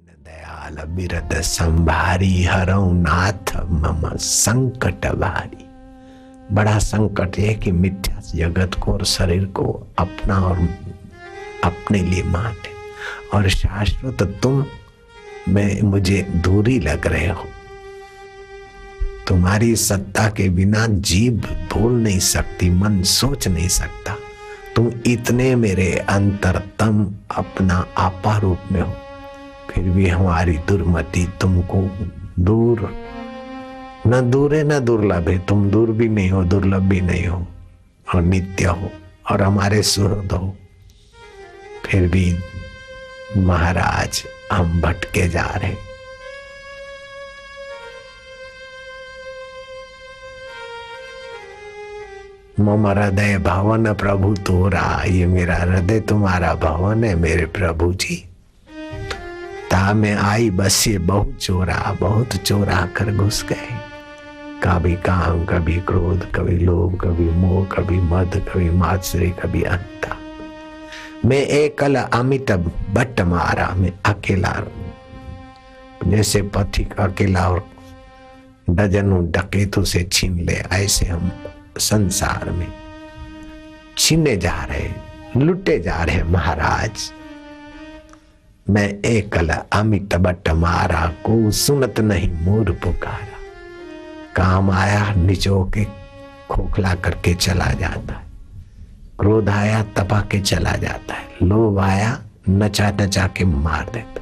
दयाल बिरद संभारी हरऊ नाथ मम संकट भारी। बड़ा संकट है कि मिथ्या जगत को और शरीर को अपना और अपने लिए माने, और शाश्वत तुम में मुझे दूरी लग रहे हो। तुम्हारी सत्ता के बिना जीभ बोल नहीं सकती, मन सोच नहीं सकता। तुम इतने मेरे अंतरतम अपना आपा रूप में हो, फिर भी हमारी दुर्मति तुमको दूर न दूर है न दुर्लभ है। तुम दूर भी नहीं हो, दुर्लभ भी नहीं हो, और नित्य हो और हमारे सुहृद हो। फिर भी महाराज हम भटके जा रहे। मम हृदय भवन प्रभु तोरा, ये मेरा हृदय तुम्हारा भवन है मेरे प्रभु जी। ता में आई बस ये बहुत चोरा कर घुस गए। कभी काम, कभी क्रोध, कभी लोभ, कभी मोह, कभी मद, कभी मात्सर्य, कभी अहंता। मैं एकल अमित बट मारा, मैं अकेला, जैसे पथिक अकेला और डजनों डकैतों से छीन ले, ऐसे हम संसार में छीने जा रहे, लुटे जा रहे महाराज। मैं एकल अमित बट मारा, को सुनत नहीं मोर पुकारा। काम आया निचो के खोखला करके चला जाता है, क्रोध आया तपा के चला जाता है, लोभ आया नचा नचा के मार देता,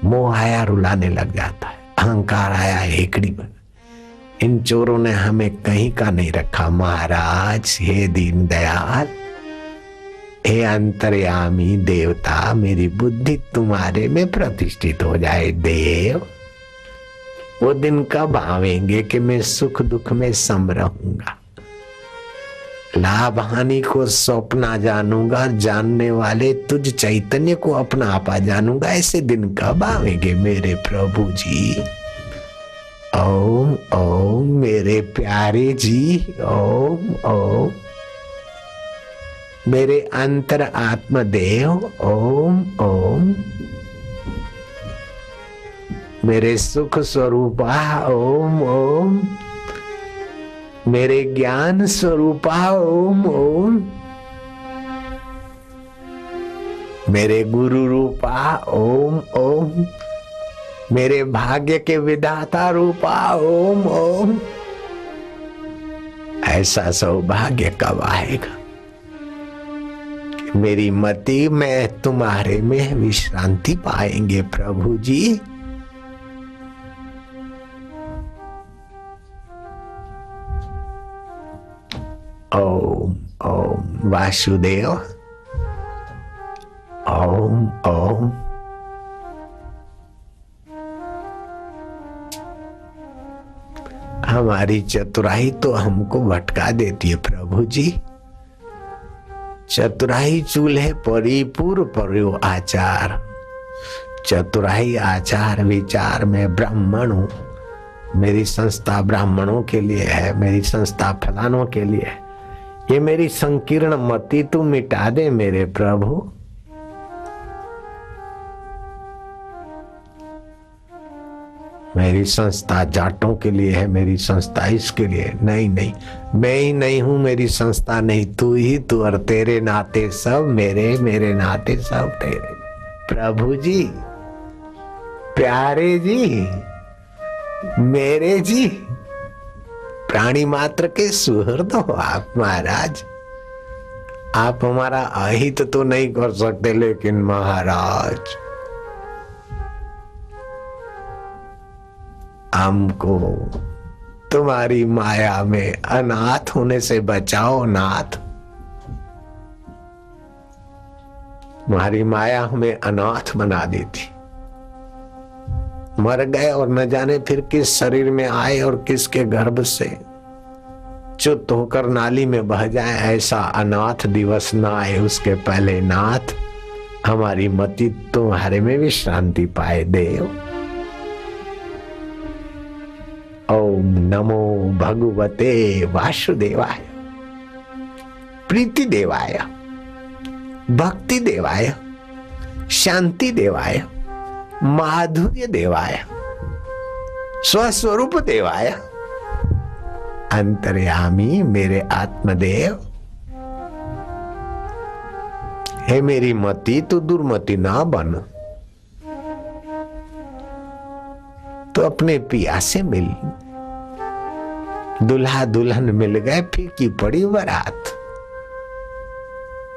मोह आया रुलाने लग जाता है, अहंकार आया हेकड़ी बन। इन चोरों ने हमें कहीं का नहीं रखा महाराज। हे दीन दयाल, हे अंतर्यामी देवता, मेरी बुद्धि तुम्हारे में प्रतिष्ठित हो जाए देव। वो दिन कब आवेंगे कि मैं सुख दुख में सम रहूंगा, लाभ हानि को सौंपना जानूंगा, जानने वाले तुझ चैतन्य को अपना आपा जानूंगा। ऐसे दिन कब आवेंगे मेरे प्रभु जी? ओम ओम मेरे प्यारे जी, ओम ओम मेरे अंतर आत्मदेव, ओम ओम मेरे सुख स्वरूपा, ओम ओम मेरे ज्ञान स्वरूपा, ओम ओम मेरे गुरु रूपा, ओम ओम मेरे भाग्य के विधाता रूपा, ओम ओम। ऐसा सौभाग्य कब आएगा कि मेरी मति में तुम्हारे में विश्रांति पाएंगे प्रभु जी? ओम ओम वासुदेव, ओम ओम। हमारी चतुराई तो हमको भटका देती है प्रभु जी। चतुराई चूल्हे परिपूर पर्यो आचार, चतुराई आचार विचार में ब्राह्मण हूं। मेरी संस्था ब्राह्मणों के लिए है, मेरी संस्था फलानों के लिए है। ये मेरी संकीर्ण मति तू मिटा दे मेरे प्रभु। मेरी संस्था जाटों के लिए है, मेरी संस्था इसके लिए नहीं। नहीं, मैं ही नहीं हूं, मेरी संस्था नहीं, तू ही तू, और तेरे नाते सब मेरे, मेरे नाते सब तेरे। प्रभु जी, प्यारे जी, मेरे जी, प्राणी मात्र के सुहृद हो आप महाराज। आप हमारा अहित तो नहीं कर सकते, लेकिन महाराज हमको तुम्हारी माया में अनाथ होने से बचाओ नाथ। तुम्हारी माया हमें अनाथ बना देती, मर गए और न जाने फिर किस शरीर में आए और किसके गर्भ से च्युत होकर नाली में बह जाए। ऐसा अनाथ दिवस ना आए, उसके पहले नाथ हमारी मति तुम्हारे में विश्रांति पाए देव। ओम नमो भगवते वासुदेवाय, प्रीति देवाय, भक्ति देवाय, शांति देवाय, माधुर्य देवाय, स्वस्वरूप देवाय, अंतर्यामी मेरे आत्मदेव। हे मेरी मति तू दुर्मति ना बन, तो अपने पिया से मिल। दुल्हा दुल्हन मिल गए, फीकी पड़ी बारात।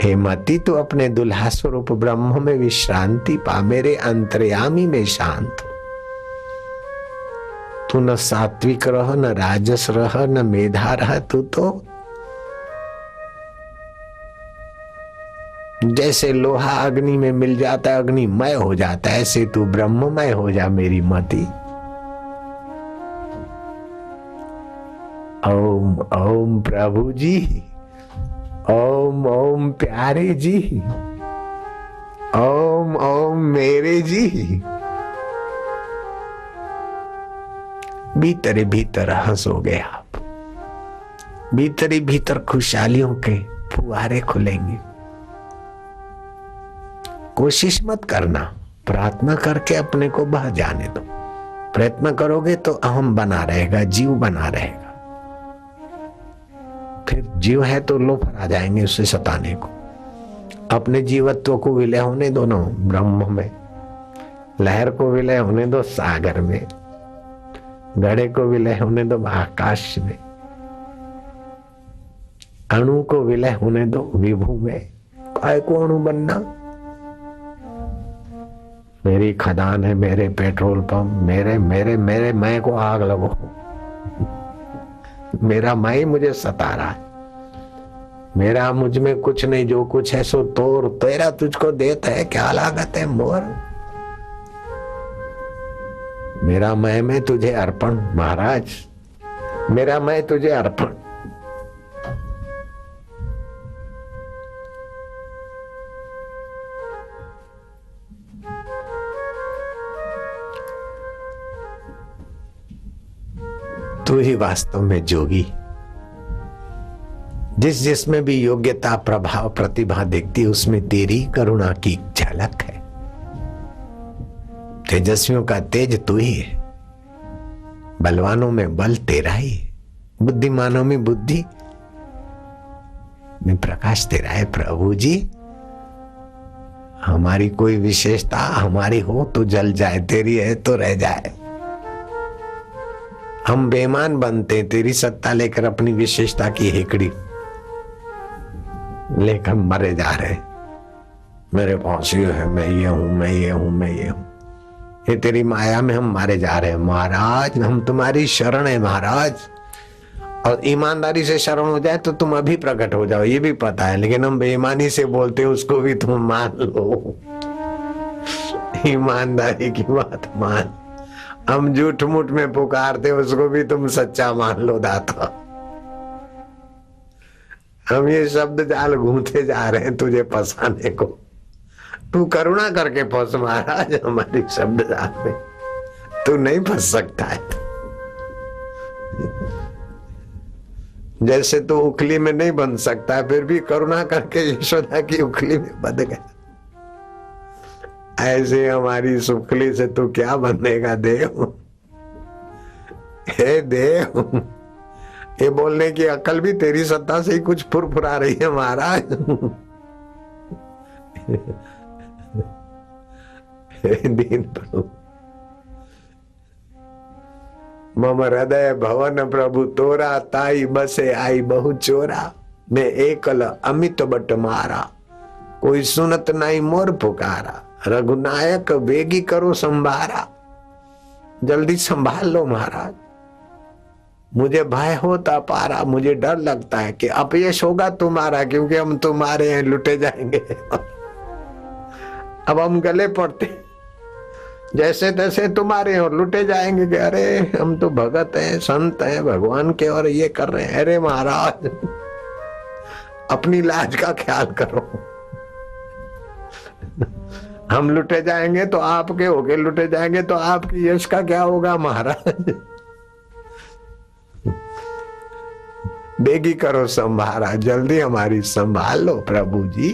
हे मति तू अपने दुल्हा स्वरूप ब्रह्म में विश्रांति पा, मेरे अंतर्यामी में शांत। तू न सात्विक रह, न राजस रह, न मेधा रह। तू तो जैसे लोहा अग्नि में मिल जाता है, अग्निमय हो जाता है, ऐसे तू ब्रह्ममय हो जा मेरी मति। ओम ओम प्रभु जी, ओम ओम प्यारे जी, ओम ओम मेरे जी। भीतर भीतर हंसोगे आप, भीतर ही भीतर खुशहालियों के फुहारे खुलेंगे। कोशिश मत करना, प्रार्थना करके अपने को बह जाने दो। प्रयत्न करोगे तो अहम बना रहेगा, जीव बना रहेगा। फिर जीव है तो लोफर आ जाएंगे उससे सताने को। अपने जीवत्व को विलय होने दो ना ब्रह्म में, लहर को विलय होने दो सागर में, घड़े को विलय होने दो आकाश में, अणु को विलय होने दो विभू में। काय को अणु बनना? मेरी खदान है, मेरे पेट्रोल पंप, मेरे मेरे मेरे मैं को आग लगो। मेरा मैं ही मुझे सता रहा है, मेरा मुझ में कुछ नहीं, जो कुछ है सो तोर तेरा तुझको देता है, क्या लागत है मोर। मेरा मैं तुझे अर्पण महाराज, मेरा मैं तुझे अर्पण। तू ही वास्तव में जोगी। जिस जिसमें भी योग्यता प्रभाव प्रतिभा दिखती उसमें तेरी करुणा की झलक है। तेजस्वियों का तेज तू ही है, बलवानों में बल तेरा ही है, बुद्धिमानों में बुद्धि में प्रकाश तेरा है। प्रभु जी हमारी कोई विशेषता हमारी हो तो जल जाए, तेरी है तो रह जाए। हम बेईमान बनते, तेरी सत्ता लेकर अपनी विशेषता की हेकड़ी लेकर मरे जा रहे। मेरे पास ये है, मैं ये हूं, मैं ये हूं, मैं ये हूं। ये तेरी माया में हम मारे जा रहे हैं महाराज। हम तुम्हारी शरण है महाराज, और ईमानदारी से शरण हो जाए तो तुम अभी प्रकट हो जाओ, ये भी पता है। लेकिन हम बेईमानी से बोलते उसको भी तुम मान लो। ईमानदारी की बात मान, हम झूठ मूठ में पुकारते उसको भी तुम सच्चा मान लो दाता। हम ये शब्द जाल घूमते जा रहे हैं तुझे फंसाने को। तू करुणा करके फंस महाराज हमारी शब्द जाल में, तू नहीं फंस सकता है। जैसे तू उखली में नहीं बन सकता है, फिर भी करुणा करके यशोदा की उखली में बंध गया। ऐसे हमारी सुखली से तू क्या बनेगा देव। हे देव, ये बोलने की अकल भी तेरी सत्ता से ही कुछ फुरफुरा रही है महाराज। दीन प्रभु मम हृदय भवन प्रभु तोरा, ताई बसे आई बहु चोरा। मैं एकल अमित बट मारा, कोई सुनत नहीं मोर पुकारा। रघुनायक वेगी करो संभारा, जल्दी संभाल लो महाराज। मुझे भय होता पारा, मुझे डर लगता है कि अपयश होगा तुम्हारा, क्योंकि हम तुम्हारे हैं, लुटे जाएंगे। अब हम गले पड़ते जैसे तैसे तुम्हारे और लुटे जाएंगे कि अरे हम तो भगत हैं, संत हैं भगवान के और ये कर रहे हैं। अरे महाराज अपनी लाज का ख्याल करो। हम लुटे जाएंगे तो आपके होके लुटे जाएंगे तो आपकी यश का क्या होगा महाराज। बेगी करो संभारा, जल्दी हमारी संभाल लो प्रभु जी,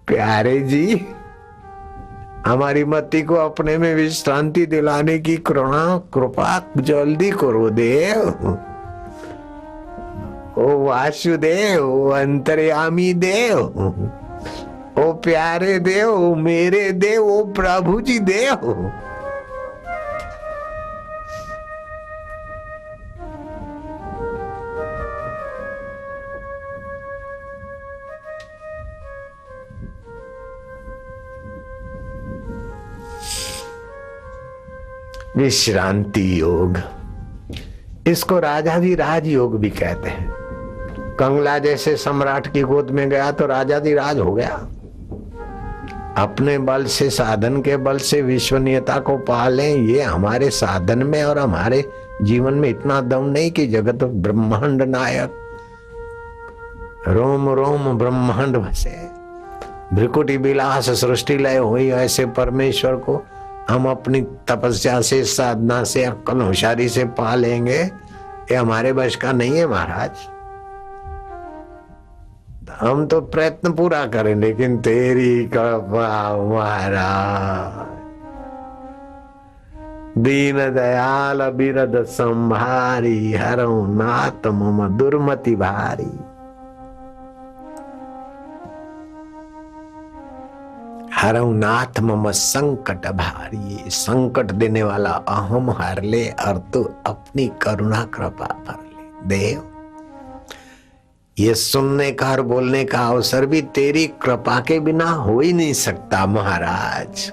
प्यारे जी। हमारी मति को अपने में विश्रांति दिलाने की करुणा कृपा जल्दी करो देव। ओ वासुदेव, ओ अंतर्यामी देव, ओ प्यारे देव, ओ मेरे देव, ओ प्रभु जी देव। विश्रांति योग, इसको राजाधिराज योग भी कहते हैं। कंगला जैसे सम्राट की गोद में गया तो राजाधिराज हो गया। अपने बल से, साधन के बल से विश्वनीयता को पालें, ये हमारे साधन में और हमारे जीवन में इतना दम नहीं कि जगत ब्रह्मांड नायक रोम रोम ब्रह्मांड बसे, भ्रिकुटी विलास सृष्टि लय हुई, ऐसे परमेश्वर को हम अपनी तपस्या से, साधना से, अक्ल होशियारी से पा लेंगे। ये हमारे बश का नहीं है महाराज। हम तो प्रयत्न पूरा करें, लेकिन तेरी कृपा महाराज। दीन दयाल बिरद संभारी, हरऊ नाथ मम दुर्मति भारी। हरऊ नाथ मम संकट भारी, संकट देने वाला अहम हर ले और तू अपनी करुणा कृपा भर ले देव। ये सुनने का और बोलने का अवसर भी तेरी कृपा के बिना हो ही नहीं सकता महाराज।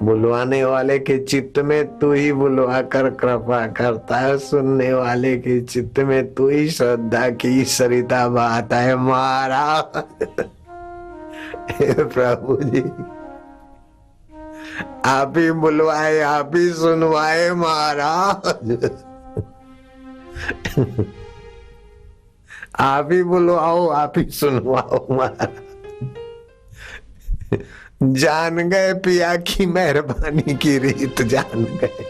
बुलवाने वाले के चित्त में तू ही बुलवा कर कृपा करता है, सुनने वाले के चित्त में तू ही श्रद्धा की सरिता बहाता है महाराज। प्रभु जी, आप ही बुलवाए, आप ही सुनवाए महाराज। आप ही बुलवाओ, आप ही सुनवाओ महाराज। जान गए पिया की मेहरबानी की रीत, जान गए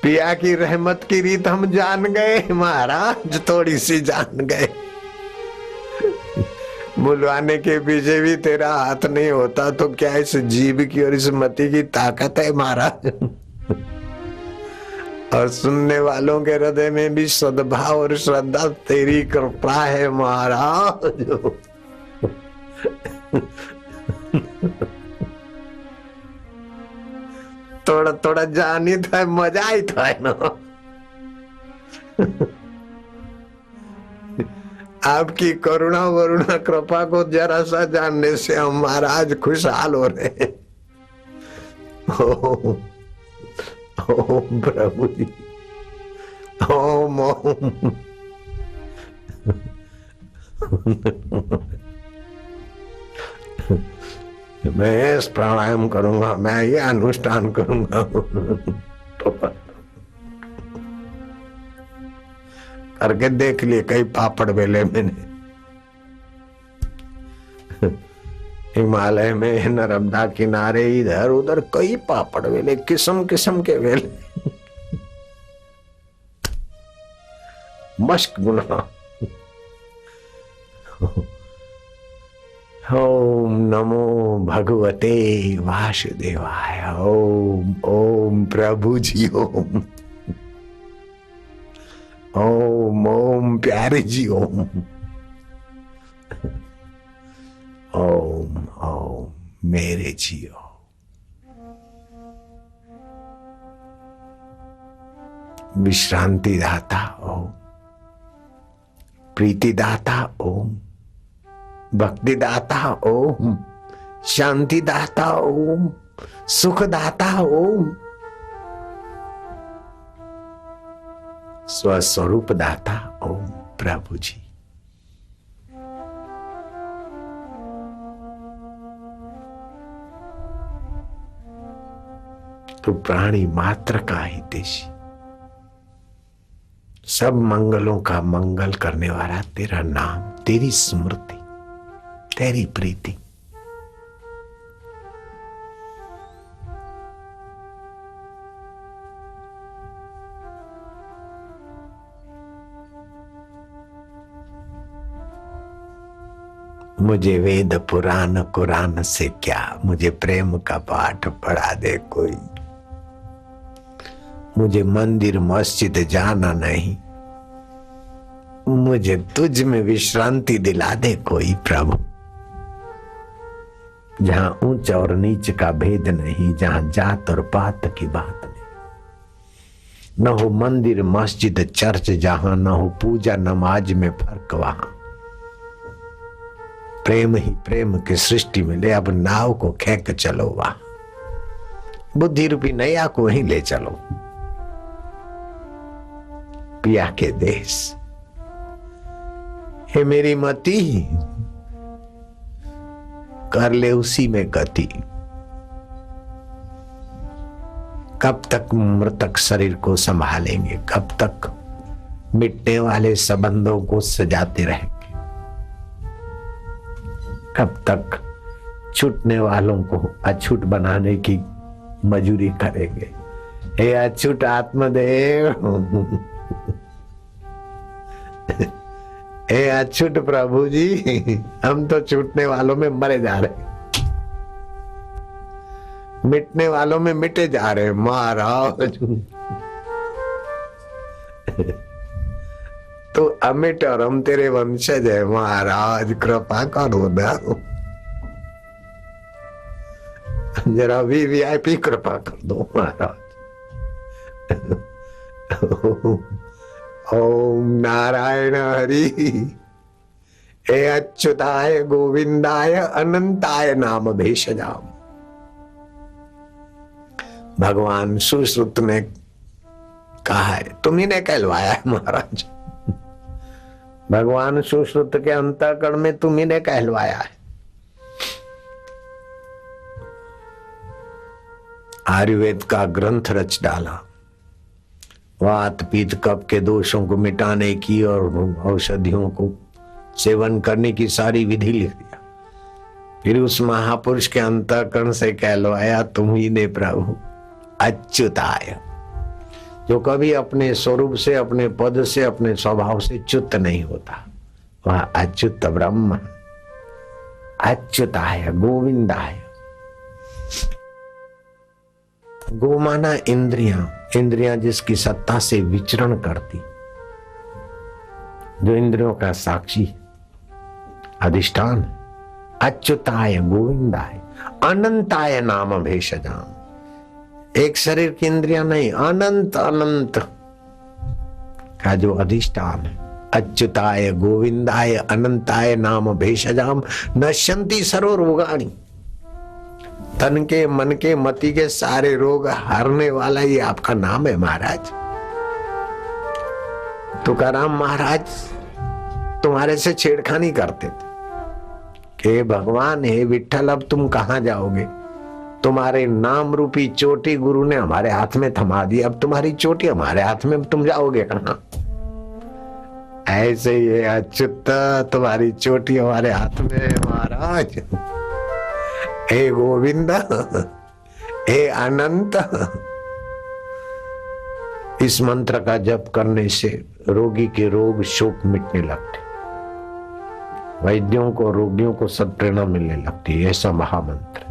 पिया की रहमत की रीत हम जान गए महाराज, थोड़ी सी जान गए। बुलवाने के पीछे भी तेरा हाथ नहीं होता तो क्या इस जीभ की और इस मति की ताकत है महाराज। और सुनने वालों के हृदय में भी सद्भाव और श्रद्धा तेरी कृपा है महाराज। थोड़ा थोड़ा जानी था, मजा ही था ना। आपकी करुणा वरुणा कृपा को जरा सा जानने से हम महाराज खुशहाल हो रहे हैं। ओम प्रभु जी, ओम ओम। मैं प्राणायाम करूंगा, मैं ये अनुष्ठान करूंगा। करके देख लिए कई पापड़ बेले मैंने। हिमालय में, नर्मदा किनारे, इधर उधर कई पापड़ बेले, किस्म किस्म के बेले। मश्क गुना। ओम नमो भगवते वासुदेवाय। ओम ओम प्रभु जी ओम। ओम ओम प्यारे जी ओम। ओम ओम मेरे जियो। विश्रांति दाता ओम, प्रीति दाता ओम, भक्ति दाता ओम, शांति दाता ओम, सुख दाता ओम, स्वस्वरूप दाता ओम प्रभु जी। तो प्राणी मात्र का हितैषी, सब मंगलों का मंगल करने वाला तेरा नाम, तेरी स्मृति, तेरी प्रीति। मुझे वेद पुराण कुरान से क्या, मुझे प्रेम का पाठ पढ़ा दे कोई। मुझे मंदिर मस्जिद जाना नहीं, मुझे तुझ में विश्रांति दिला दे कोई प्रभु। जहां ऊंच और नीच का भेद नहीं, जहां जात और पात की बात नहीं, न हो मंदिर मस्जिद चर्च जहां, न हो पूजा नमाज में फर्क वहां। प्रेम ही प्रेम की सृष्टि में ले, अब नाव को खेक चलो वहां। बुद्धि रूपी नैया को वहीं ले चलो, पिया के देश। हे मेरी मती, कर ले उसी में गति। कब तक मृतक शरीर को संभालेंगे, कब तक मिटने वाले संबंधों को सजाते रहेंगे, कब तक छूटने वालों को अछूट बनाने की मजूरी करेंगे। हे अछूट आत्मदेव, हे अछूट प्रभु जी, हम तो छूटने वालों में मरे जा रहे, मिटने वालों में मिटे जा रहे महाराज। तो अमिट और हम तेरे वंशज है महाराज, कृपा करो ना जरा वीवीआईपी कृपा कर दो महाराज। ओम नारायण हरि। हे अच्युताय गोविंदाय अनंताय नाम भेषजाम। भगवान सुश्रुत ने कहा है, तुम्ही ने कहलवाया है महाराज। भगवान सुश्रुत के अंतःकरण में तुम्ही ने कहलवाया है। आयुर्वेद का ग्रंथ रच डाला, वात पीत कफ के दोषों को मिटाने की और औषधियों को सेवन करने की सारी विधि लिख दिया। फिर उस महापुरुष के अंतःकरण से कहलवाया, तुम ही ने प्रभु अच्युताय, जो कभी अपने स्वरूप से, अपने पद से, अपने स्वभाव से च्युत नहीं होता, वह अच्युत ब्रह्म। अच्युताय गोविंदाय। गो माना इंद्रियां, इंद्रियां जिसकी सत्ता से विचरण करती, जो इंद्रियों का साक्षी अधिष्ठान। अच्युताय गोविंदाय अनंताय नाम भेषजाम। एक शरीर की इंद्रियां नहीं, अनंत अनंत का जो अधिष्ठान है। अच्युताय गोविंदाय अनंताय नाम भेषजाम नश्यन्ति सर्व रोगाणि। तन के, मन के, मति के सारे रोग हारने वाला ही आपका नाम है महाराज। तुकाराम महाराज तुम्हारे से छेड़खानी करते थे कि भगवान हे विठ्ठल, अब तुम कहां जाओगे? तुम्हारे नाम रूपी चोटी गुरु ने हमारे हाथ में थमा दी, अब तुम्हारी चोटी हमारे हाथ में, तुम जाओगे कहां? ऐसे ही अच्युत, तुम्हारी चोटी हमारे हाथ में है महाराज। हे गोविंद, हे अनंत। इस मंत्र का जप करने से रोगी के रोग शोक मिटने लगते, वैद्यों को, रोगियों को सत्प्रेरणा मिलने लगती है। ऐसा महामंत्र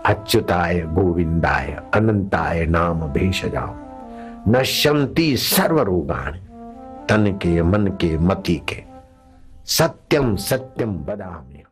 अच्युताय गोविंदाय अनंताय नाम भेषजाम नश्यन्ति सर्व रोगाणि। तन के, मन के, मति के। सत्यम सत्यम वदामि।